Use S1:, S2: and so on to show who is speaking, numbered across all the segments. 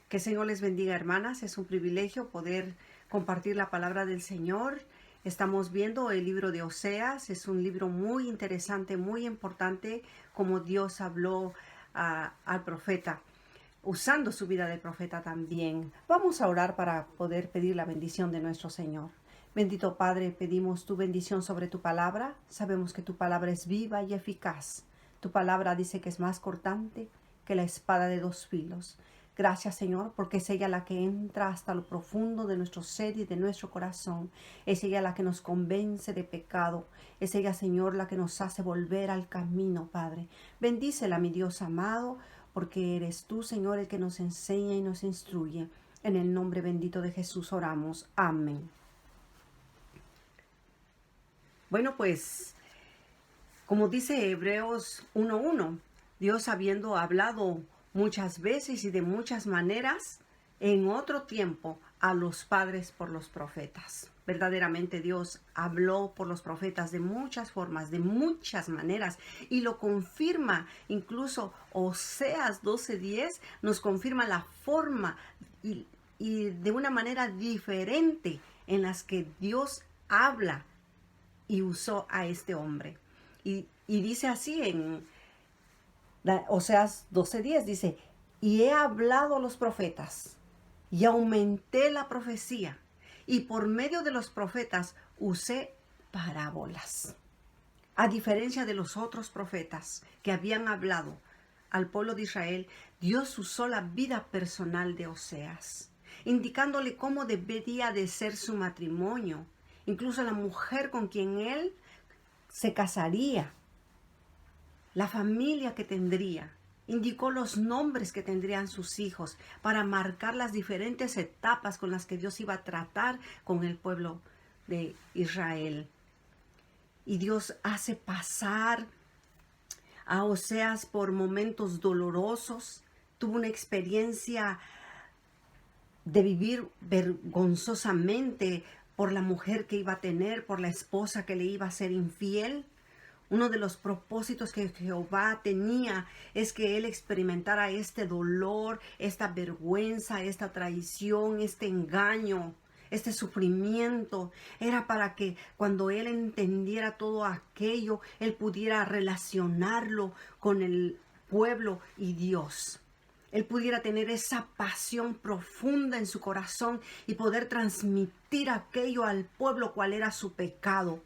S1: Que el Señor les bendiga, hermanas. Es un privilegio poder compartir la palabra del Señor. Estamos viendo el libro de Oseas. Es un libro muy interesante, muy importante, como Dios habló al profeta, usando su vida de profeta también. Vamos a orar para poder pedir la bendición de nuestro Señor. Bendito Padre, pedimos tu bendición sobre tu palabra. Sabemos que tu palabra es viva y eficaz. Tu palabra dice que es más cortante que la espada de dos filos. Gracias, Señor, porque es ella la que entra hasta lo profundo de nuestro ser y de nuestro corazón. Es ella la que nos convence de pecado. Es ella, Señor, la que nos hace volver al camino, Padre. Bendícela, mi Dios amado, porque eres tú, Señor, el que nos enseña y nos instruye. En el nombre bendito de Jesús oramos. Amén. Bueno, pues, como dice Hebreos 1:1, Dios habiendo hablado muchas veces y de muchas maneras en otro tiempo a los padres por los profetas. Verdaderamente Dios habló por los profetas de muchas formas, de muchas maneras, y lo confirma. Incluso Oseas 12:10 nos confirma la forma y de una manera diferente en las que Dios habla y usó a este hombre. Y dice así en Oseas 12:10, dice: y he hablado a los profetas y aumenté la profecía, y por medio de los profetas usé parábolas. A diferencia de los otros profetas que habían hablado al pueblo de Israel, Dios usó la vida personal de Oseas, indicándole cómo debería de ser su matrimonio, incluso la mujer con quien él se casaría, la familia que tendría. Indicó los nombres que tendrían sus hijos para marcar las diferentes etapas con las que Dios iba a tratar con el pueblo de Israel. Y Dios hace pasar a Oseas por momentos dolorosos. Tuvo una experiencia de vivir vergonzosamente por la mujer que iba a tener, por la esposa que le iba a ser infiel. Uno de los propósitos que Jehová tenía es que él experimentara este dolor, esta vergüenza, esta traición, este engaño, este sufrimiento. Era para que cuando él entendiera todo aquello, él pudiera relacionarlo con el pueblo y Dios. Él pudiera tener esa pasión profunda en su corazón y poder transmitir aquello al pueblo, cuál era su pecado,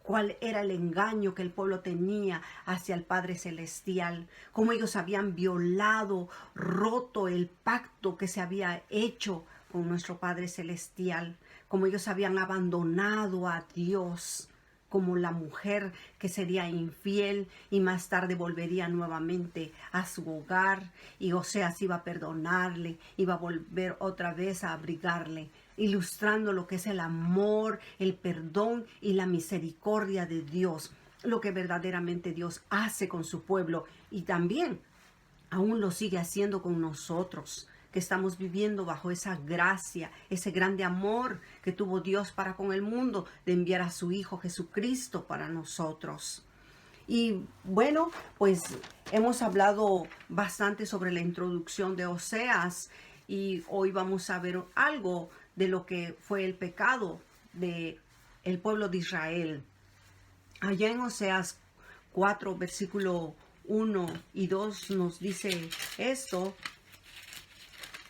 S1: cuál era el engaño que el pueblo tenía hacia el Padre Celestial, cómo ellos habían violado, roto el pacto que se había hecho con nuestro Padre Celestial, cómo ellos habían abandonado a Dios, como la mujer que sería infiel y más tarde volvería nuevamente a su hogar, y Oseas iba a perdonarle, iba a volver otra vez a abrigarle, ilustrando lo que es el amor, el perdón y la misericordia de Dios, lo que verdaderamente Dios hace con su pueblo y también aún lo sigue haciendo con nosotros, que estamos viviendo bajo esa gracia, ese grande amor que tuvo Dios para con el mundo, de enviar a su Hijo Jesucristo para nosotros. Y bueno, pues hemos hablado bastante sobre la introducción de Oseas, y hoy vamos a ver algo de lo que fue el pecado de el pueblo de Israel. Allá en Oseas 4, versículo 1 y 2 nos dice esto.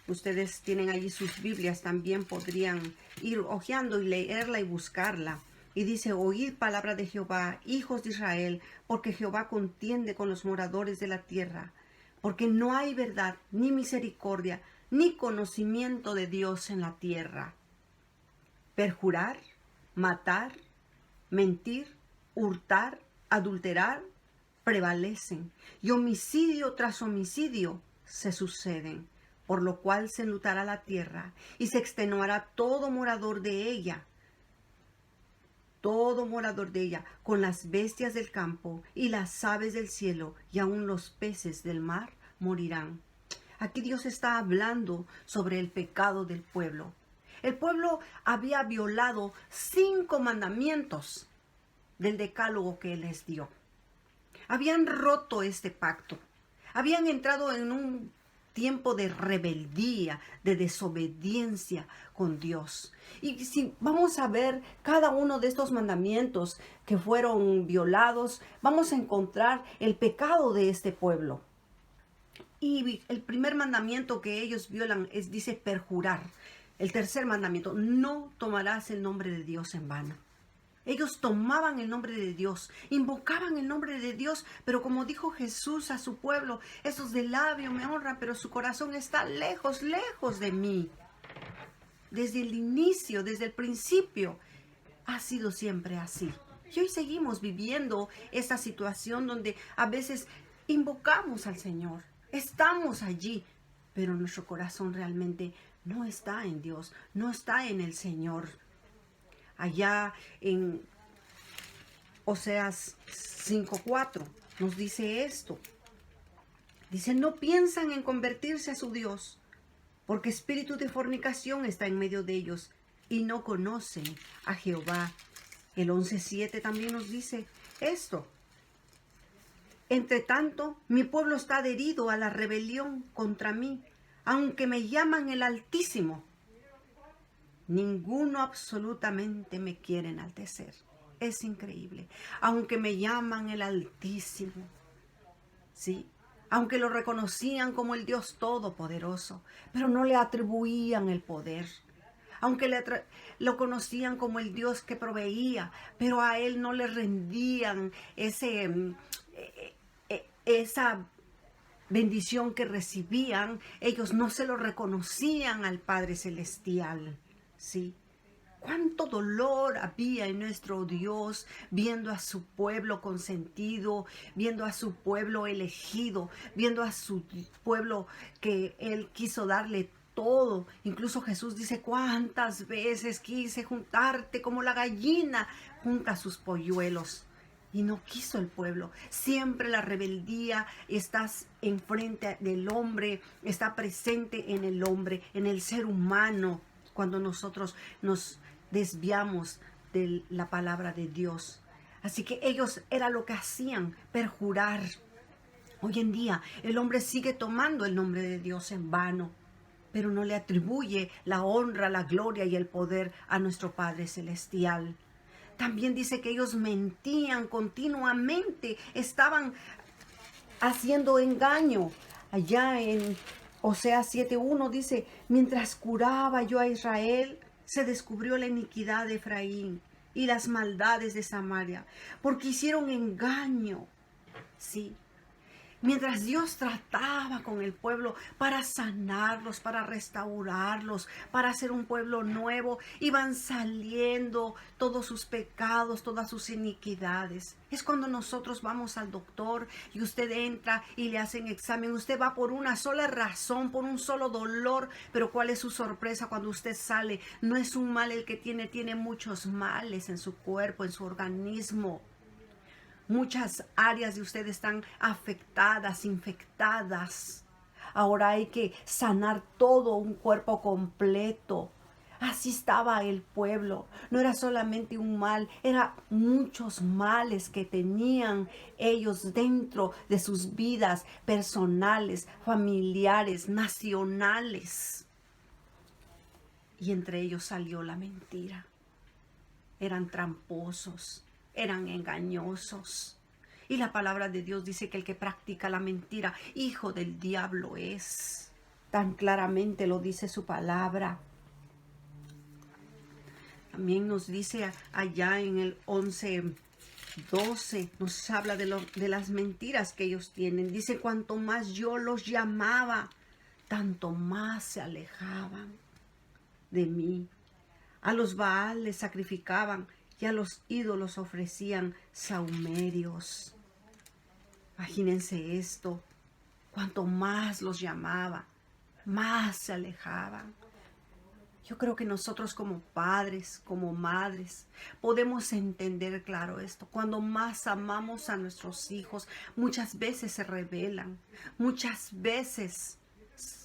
S1: Ustedes tienen allí sus Biblias, también podrían ir hojeando y leerla y buscarla. Y dice: oíd palabra de Jehová, hijos de Israel, porque Jehová contiende con los moradores de la tierra, porque no hay verdad, ni misericordia, ni conocimiento de Dios en la tierra. Perjurar, matar, mentir, hurtar, adulterar, prevalecen, y homicidio tras homicidio se suceden, por lo cual se enlutará la tierra y se extenuará todo morador de ella, con las bestias del campo y las aves del cielo, y aun los peces del mar morirán. Aquí Dios está hablando sobre el pecado del pueblo. El pueblo había violado 5 mandamientos del decálogo que Él les dio. Habían roto este pacto. Habían entrado en un tiempo de rebeldía, de desobediencia con Dios. Y si vamos a ver cada uno de estos mandamientos que fueron violados, vamos a encontrar el pecado de este pueblo. Y el primer mandamiento que ellos violan dice perjurar. El tercer mandamiento, no tomarás el nombre de Dios en vano. Ellos tomaban el nombre de Dios, invocaban el nombre de Dios, pero como dijo Jesús a su pueblo, esos de labio me honran, pero su corazón está lejos, lejos de mí. Desde el inicio, desde el principio, ha sido siempre así. Y hoy seguimos viviendo esta situación donde a veces invocamos al Señor, estamos allí, pero nuestro corazón realmente no está en Dios, no está en el Señor. Allá en Oseas 5:4 nos dice esto. Dice, no piensan en convertirse a su Dios, porque espíritu de fornicación está en medio de ellos y no conocen a Jehová. El 11:7 también nos dice esto. Entre tanto, mi pueblo está adherido a la rebelión contra mí, aunque me llaman el Altísimo. Ninguno absolutamente me quiere enaltecer. Es increíble. Aunque me llaman el Altísimo, ¿sí? Aunque lo reconocían como el Dios Todopoderoso, pero no le atribuían el poder. Aunque lo conocían como el Dios que proveía, pero a Él no le rendían esa bendición que recibían. Ellos no se lo reconocían al Padre Celestial. ¿Sí? Cuánto dolor había en nuestro Dios viendo a su pueblo consentido, viendo a su pueblo elegido, viendo a su pueblo que Él quiso darle todo. Incluso Jesús dice, cuántas veces quise juntarte como la gallina junta sus polluelos. Y no quiso el pueblo. Siempre la rebeldía está enfrente del hombre, está presente en el hombre, en el ser humano. Cuando nosotros nos desviamos de la palabra de Dios. Así que ellos era lo que hacían, perjurar. Hoy en día el hombre sigue tomando el nombre de Dios en vano, pero no le atribuye la honra, la gloria y el poder a nuestro Padre Celestial. También dice que ellos mentían continuamente, estaban haciendo engaño. Allá en Oseas 7:1 dice, mientras curaba yo a Israel, se descubrió la iniquidad de Efraín y las maldades de Samaria, porque hicieron engaño. Sí. Mientras Dios trataba con el pueblo para sanarlos, para restaurarlos, para hacer un pueblo nuevo, iban saliendo todos sus pecados, todas sus iniquidades. Es cuando nosotros vamos al doctor y usted entra y le hacen examen. Usted va por una sola razón, por un solo dolor, pero ¿cuál es su sorpresa cuando usted sale? No es un mal el que tiene muchos males en su cuerpo, en su organismo. Muchas áreas de usted están afectadas, infectadas. Ahora hay que sanar todo un cuerpo completo. Así estaba el pueblo. No era solamente un mal, eran muchos males que tenían ellos dentro de sus vidas personales, familiares, nacionales. Y entre ellos salió la mentira. Eran tramposos. Eran engañosos. Y la palabra de Dios dice que el que practica la mentira, hijo del diablo es. Tan claramente lo dice su palabra. También nos dice allá en el 11:12, nos habla de las mentiras que ellos tienen. Dice, cuanto más yo los llamaba, tanto más se alejaban de mí. A los Baal les sacrificaban y a los ídolos ofrecían sahumerios. Imagínense esto. Cuanto más los llamaba, más se alejaban. Yo creo que nosotros como padres, como madres, podemos entender claro esto. Cuando más amamos a nuestros hijos, muchas veces se rebelan. Muchas veces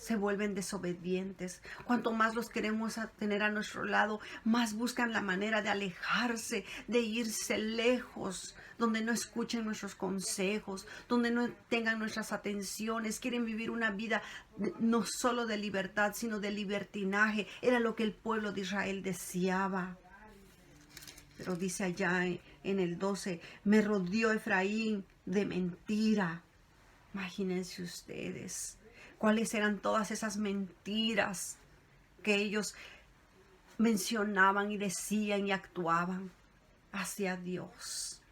S1: se vuelven desobedientes. Cuanto más los queremos tener a nuestro lado, más buscan la manera de alejarse, de irse lejos, donde no escuchen nuestros consejos, donde no tengan nuestras atenciones. Quieren vivir una vida no solo de libertad, sino de libertinaje. Era lo que el pueblo de Israel deseaba. Pero dice allá en el 12, me rodeó Efraín de mentira. Imagínense ustedes cuáles eran todas esas mentiras que ellos mencionaban y decían y actuaban hacia Dios.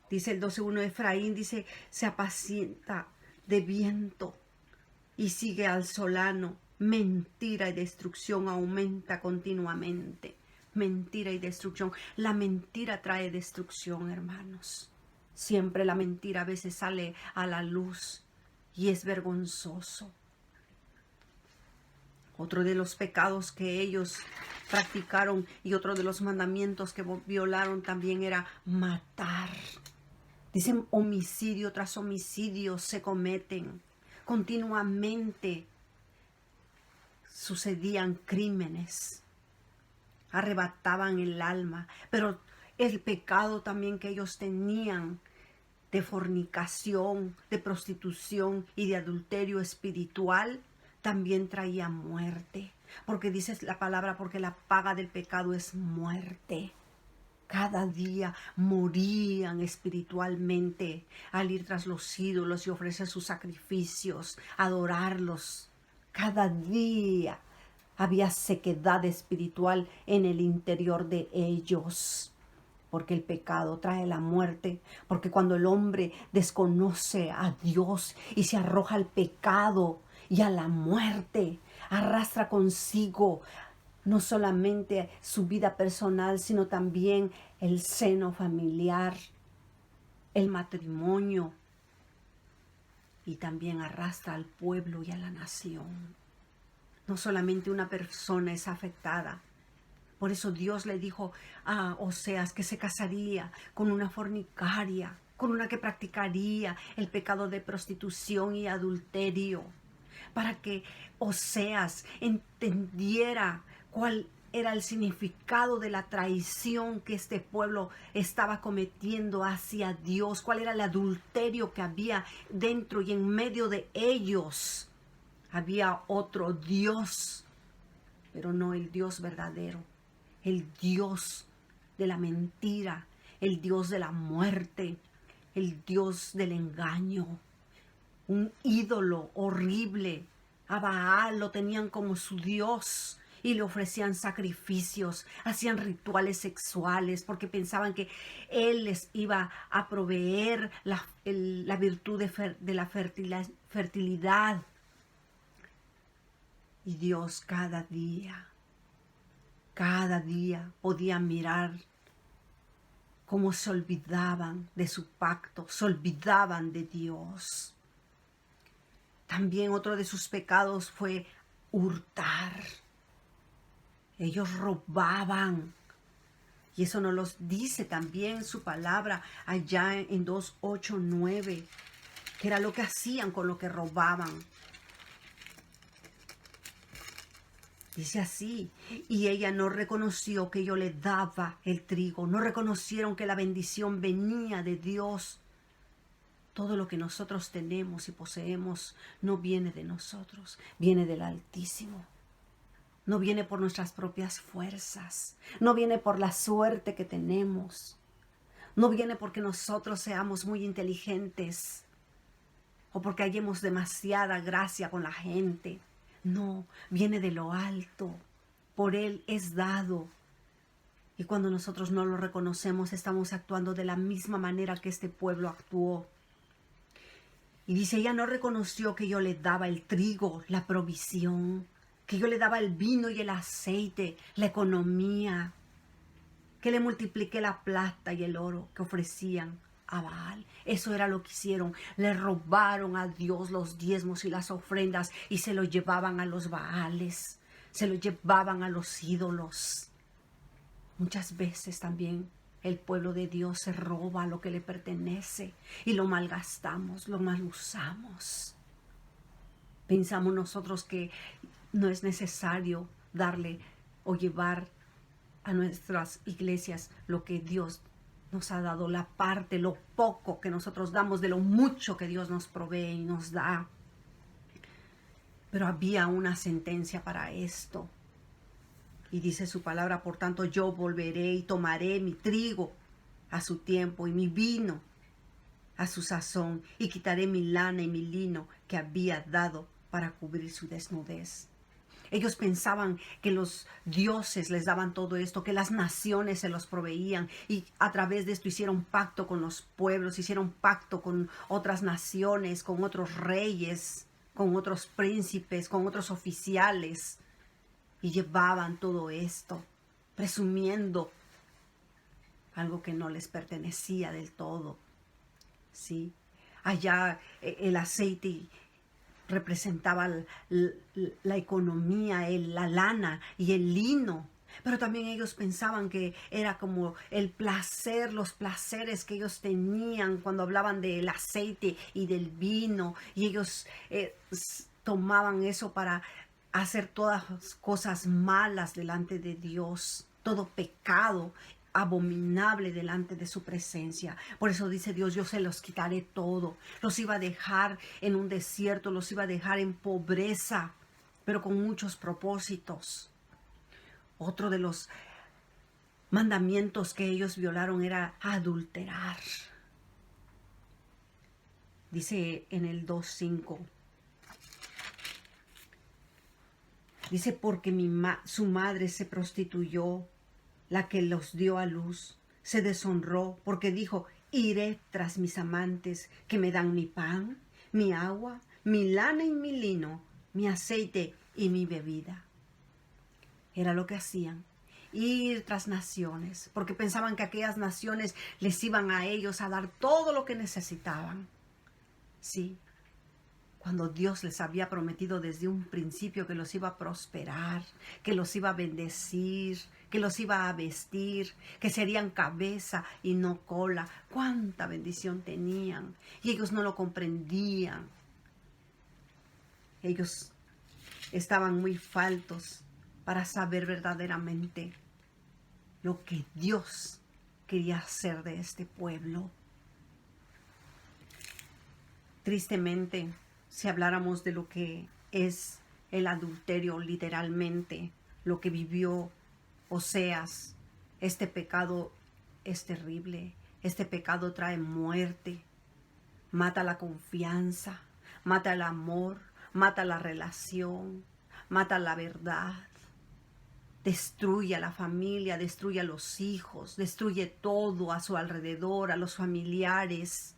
S1: Dice el 12:1, Efraín dice, se apacienta de viento y sigue al solano. Mentira y destrucción aumenta continuamente. Mentira y destrucción. La mentira trae destrucción, hermanos. Siempre la mentira a veces sale a la luz y es vergonzoso. Otro de los pecados que ellos practicaron y otro de los mandamientos que violaron también era matar. Dicen homicidio tras homicidio se cometen. Continuamente sucedían crímenes. Arrebataban el alma, pero el pecado también que ellos tenían de fornicación, de prostitución y de adulterio espiritual también traía muerte. Porque dice la palabra, porque la paga del pecado es muerte. Cada día morían espiritualmente al ir tras los ídolos y ofrecer sus sacrificios, adorarlos. Cada día había sequedad espiritual en el interior de ellos. Porque el pecado trae la muerte, porque cuando el hombre desconoce a Dios y se arroja al pecado y a la muerte, arrastra consigo no solamente su vida personal, sino también el seno familiar, el matrimonio, y también arrastra al pueblo y a la nación. No solamente una persona es afectada. Por eso Dios le dijo a Oseas que se casaría con una fornicaria, con una que practicaría el pecado de prostitución y adulterio, para que Oseas entendiera cuál era el significado de la traición que este pueblo estaba cometiendo hacia Dios, cuál era el adulterio que había dentro y en medio de ellos. Había otro Dios, pero no el Dios verdadero. El Dios de la mentira, el Dios de la muerte, el Dios del engaño. Un ídolo horrible. A Baal lo tenían como su Dios y le ofrecían sacrificios, hacían rituales sexuales porque pensaban que él les iba a proveer la virtud de la fertilidad. Y Dios cada día podía mirar cómo se olvidaban de su pacto, se olvidaban de Dios. También otro de sus pecados fue hurtar. Ellos robaban. Y eso nos lo dice también su palabra allá en 2:8-9, que era lo que hacían con lo que robaban. Dice así, y ella no reconoció que yo le daba el trigo, no reconocieron que la bendición venía de Dios. Todo lo que nosotros tenemos y poseemos no viene de nosotros, viene del Altísimo. No viene por nuestras propias fuerzas, no viene por la suerte que tenemos, no viene porque nosotros seamos muy inteligentes o porque hayamos demasiada gracia con la gente. No, viene de lo alto, por Él es dado. Y cuando nosotros no lo reconocemos, estamos actuando de la misma manera que este pueblo actuó. Y dice, ella no reconoció que yo le daba el trigo, la provisión, que yo le daba el vino y el aceite, la economía, que le multipliqué la plata y el oro que ofrecían a Baal. Eso era lo que hicieron. Le robaron a Dios los diezmos y las ofrendas y se lo llevaban a los Baales, se lo llevaban a los ídolos. Muchas veces también el pueblo de Dios se roba lo que le pertenece y lo malgastamos, lo mal usamos. Pensamos nosotros que no es necesario darle o llevar a nuestras iglesias lo que Dios nos ha dado, la parte, lo poco que nosotros damos de lo mucho que Dios nos provee y nos da. Pero había una sentencia para esto. Y dice su palabra, por tanto yo volveré y tomaré mi trigo a su tiempo y mi vino a su sazón, y quitaré mi lana y mi lino que había dado para cubrir su desnudez. Ellos pensaban que los dioses les daban todo esto, que las naciones se los proveían, y a través de esto hicieron pacto con los pueblos, hicieron pacto con otras naciones, con otros reyes, con otros príncipes, con otros oficiales, y llevaban todo esto, presumiendo algo que no les pertenecía del todo. ¿Sí? Allá el aceite representaba la economía, la lana y el lino. Pero también ellos pensaban que era como el placer, los placeres que ellos tenían cuando hablaban del aceite y del vino. Y ellos tomaban eso para hacer todas las cosas malas delante de Dios, todo pecado abominable delante de su presencia. Por eso dice Dios, yo se los quitaré todo. Los iba a dejar en un desierto, los iba a dejar en pobreza, pero con muchos propósitos. Otro de los mandamientos que ellos violaron era adulterar. Dice en el 2:5. Dice, porque su madre se prostituyó, la que los dio a luz, se deshonró, porque dijo, iré tras mis amantes que me dan mi pan, mi agua, mi lana y mi lino, mi aceite y mi bebida. Era lo que hacían, ir tras naciones, porque pensaban que aquellas naciones les iban a ellos a dar todo lo que necesitaban. Sí, cuando Dios les había prometido desde un principio que los iba a prosperar, que los iba a bendecir, que los iba a vestir, que serían cabeza y no cola. ¡Cuánta bendición tenían! Y ellos no lo comprendían. Ellos estaban muy faltos para saber verdaderamente lo que Dios quería hacer de este pueblo. Tristemente, si habláramos de lo que es el adulterio literalmente, lo que vivió Oseas, este pecado es terrible. Este pecado trae muerte, mata la confianza, mata el amor, mata la relación, mata la verdad. Destruye a la familia, destruye a los hijos, destruye todo a su alrededor, a los familiares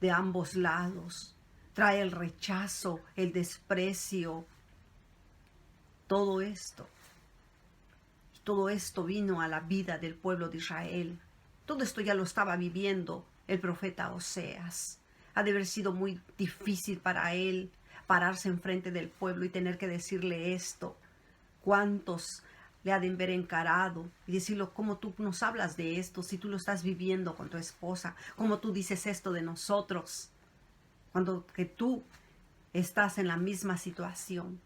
S1: de ambos lados. Trae el rechazo, el desprecio, todo esto. Y todo esto vino a la vida del pueblo de Israel. Todo esto ya lo estaba viviendo el profeta Oseas. Ha de haber sido muy difícil para él pararse enfrente del pueblo y tener que decirle esto. ¿Cuántos le ha de haber encarado y decirlo, cómo tú nos hablas de esto si tú lo estás viviendo con tu esposa? ¿Cómo tú dices esto de nosotros? Cuando que tú estás en la misma situación,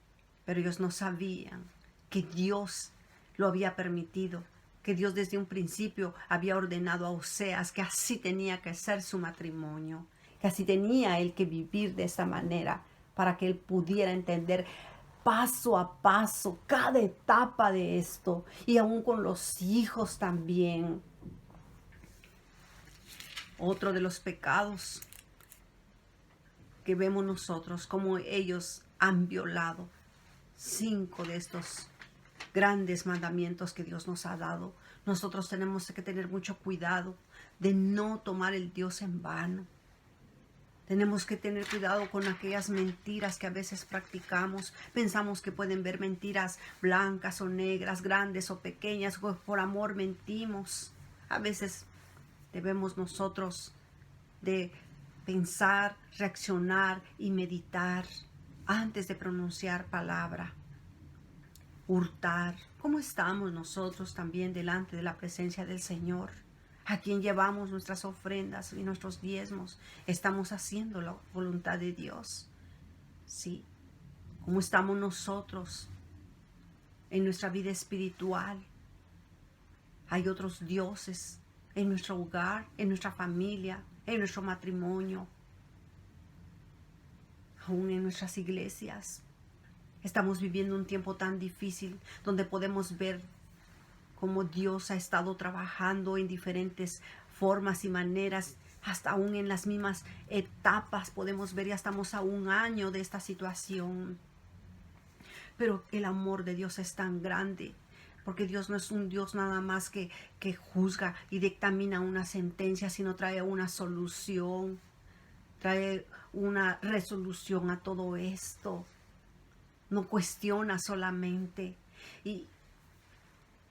S1: pero ellos no sabían que Dios lo había permitido, que Dios desde un principio había ordenado a Oseas que así tenía que ser su matrimonio, que así tenía él que vivir de esa manera para que él pudiera entender paso a paso cada etapa de esto, y aún con los hijos también. Otro de los pecados que vemos nosotros, como ellos han violado 5 de estos grandes mandamientos que Dios nos ha dado. Nosotros tenemos que tener mucho cuidado de no tomar el Dios en vano. Tenemos que tener cuidado con aquellas mentiras que a veces practicamos. Pensamos que pueden ver mentiras blancas o negras, grandes o pequeñas. Por amor mentimos. A veces debemos nosotros de pensar, reaccionar y meditar antes de pronunciar palabra. Hurtar. ¿Cómo estamos nosotros también delante de la presencia del Señor? ¿A quién llevamos nuestras ofrendas y nuestros diezmos? ¿Estamos haciendo la voluntad de Dios? Sí, cómo estamos nosotros en nuestra vida espiritual. Hay otros dioses en nuestro hogar, en nuestra familia, en nuestro matrimonio, aún en nuestras iglesias. Estamos viviendo un tiempo tan difícil donde podemos ver cómo Dios ha estado trabajando en diferentes formas y maneras, hasta aún en las mismas etapas podemos ver, ya estamos a un año de esta situación. Pero el amor de Dios es tan grande, porque Dios no es un Dios nada más que juzga y dictamina una sentencia, sino trae una solución, trae una resolución a todo esto. No cuestiona solamente. Y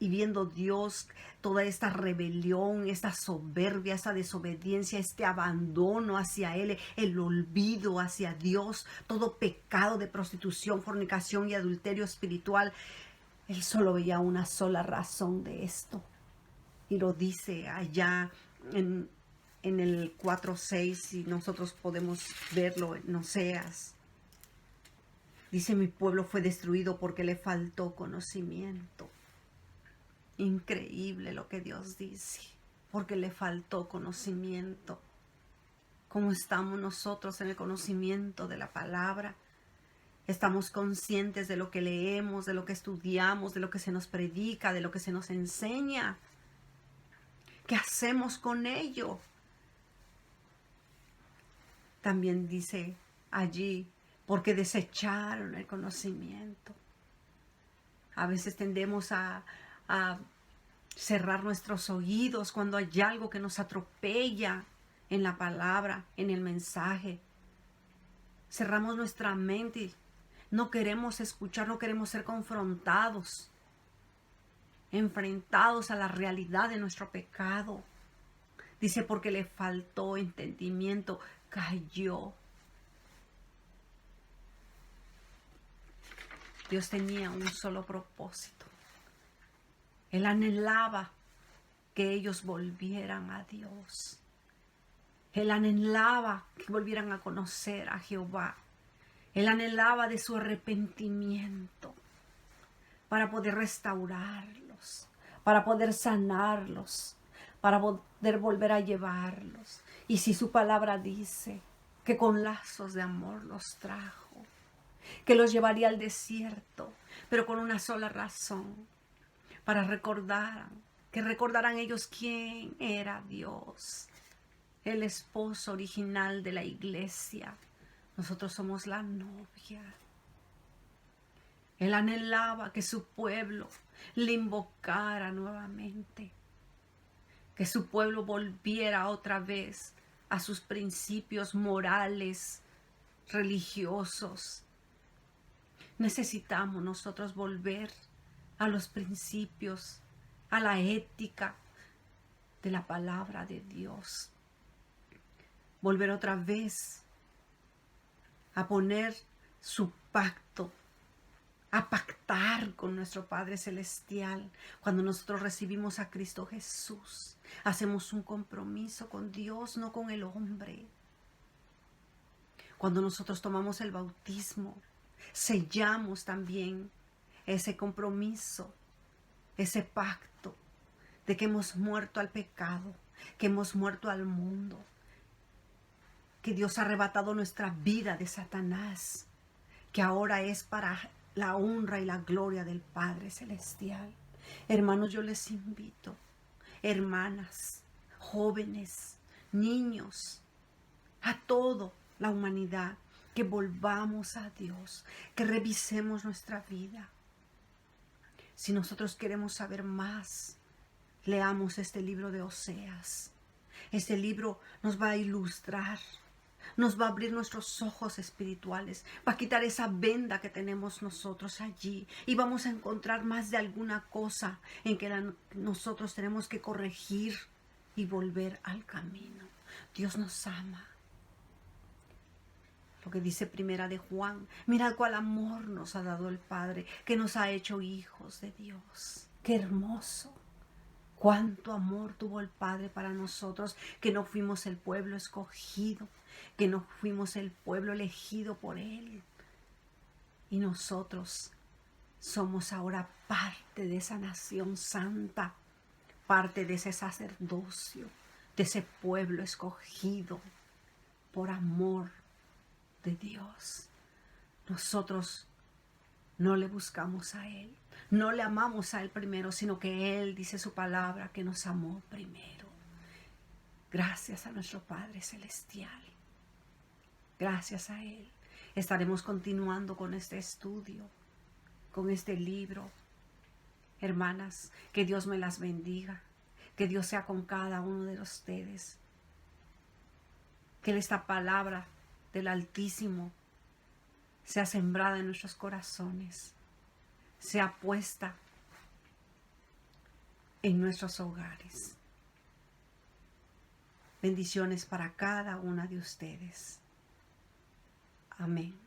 S1: viendo Dios toda esta rebelión, esta soberbia, esta desobediencia, este abandono hacia Él, el olvido hacia Dios, todo pecado de prostitución, fornicación y adulterio espiritual, Él solo veía una sola razón de esto. Y lo dice allá en el 4:6, y nosotros podemos verlo en Oseas. Dice: mi pueblo fue destruido porque le faltó conocimiento. Increíble lo que Dios dice, porque le faltó conocimiento. ¿Cómo estamos nosotros en el conocimiento de la palabra? Estamos conscientes de lo que leemos, de lo que estudiamos, de lo que se nos predica, de lo que se nos enseña. ¿Qué hacemos con ello? También dice allí: porque desecharon el conocimiento. A veces tendemos a cerrar nuestros oídos cuando hay algo que nos atropella en la palabra, en el mensaje. Cerramos nuestra mente. No queremos escuchar, no queremos ser confrontados, enfrentados a la realidad de nuestro pecado. Dice: porque le faltó entendimiento, cayó. Dios tenía un solo propósito. Él anhelaba que ellos volvieran a Dios. Él anhelaba que volvieran a conocer a Jehová. Él anhelaba de su arrepentimiento para poder restaurarlos, para poder sanarlos, para poder volver a llevarlos. Y si su palabra dice que con lazos de amor los trajo, que los llevaría al desierto, pero con una sola razón: para que recordaran ellos quién era Dios, el esposo original de la iglesia. Nosotros somos la novia. Él anhelaba que su pueblo le invocara nuevamente, que su pueblo volviera otra vez a sus principios morales, religiosos. Necesitamos nosotros volver a los principios, a la ética de la palabra de Dios. Volver otra vez a poner su pacto, a pactar con nuestro Padre Celestial. Cuando nosotros recibimos a Cristo Jesús, hacemos un compromiso con Dios, no con el hombre. Cuando nosotros tomamos el bautismo, sellamos también ese compromiso, ese pacto de que hemos muerto al pecado, que hemos muerto al mundo, que Dios ha arrebatado nuestra vida de Satanás, que ahora es para la honra y la gloria del Padre Celestial. Hermanos, yo les invito, hermanas, jóvenes, niños, a toda la humanidad, que volvamos a Dios, que revisemos nuestra vida. Si nosotros queremos saber más, leamos este libro de Oseas. Este libro nos va a ilustrar, nos va a abrir nuestros ojos espirituales, va a quitar esa venda que tenemos nosotros allí, y vamos a encontrar más de alguna cosa en que nosotros tenemos que corregir y volver al camino. Dios nos ama. Lo que dice Primera de Juan: mirad cuál amor nos ha dado el Padre, que nos ha hecho hijos de Dios. ¡Qué hermoso! Cuánto amor tuvo el Padre para nosotros, que no fuimos el pueblo escogido, que no fuimos el pueblo elegido por Él, Y nosotros somos ahora parte de esa nación santa, parte de ese sacerdocio, de ese pueblo escogido por amor de Dios. Nosotros no le buscamos a Él, no le amamos a Él primero, sino que Él dice su palabra que nos amó primero. Gracias a nuestro Padre Celestial. Gracias a Él. Estaremos continuando con este estudio, con este libro. Hermanas, que Dios me las bendiga. Que Dios sea con cada uno de ustedes. Que esta palabra del Altísimo sea sembrada en nuestros corazones, sea puesta en nuestros hogares. Bendiciones para cada una de ustedes. Amén.